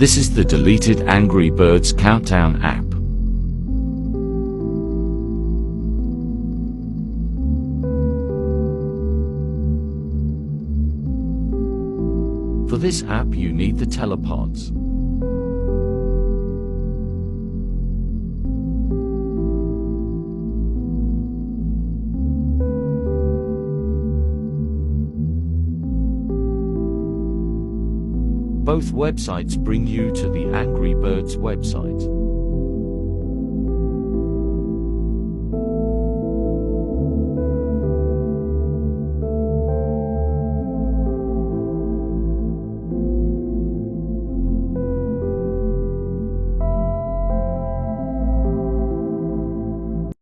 This is the deleted Angry Birds Countdown app. For this app you need the telepods. Both websites bring you to the Angry Birds website.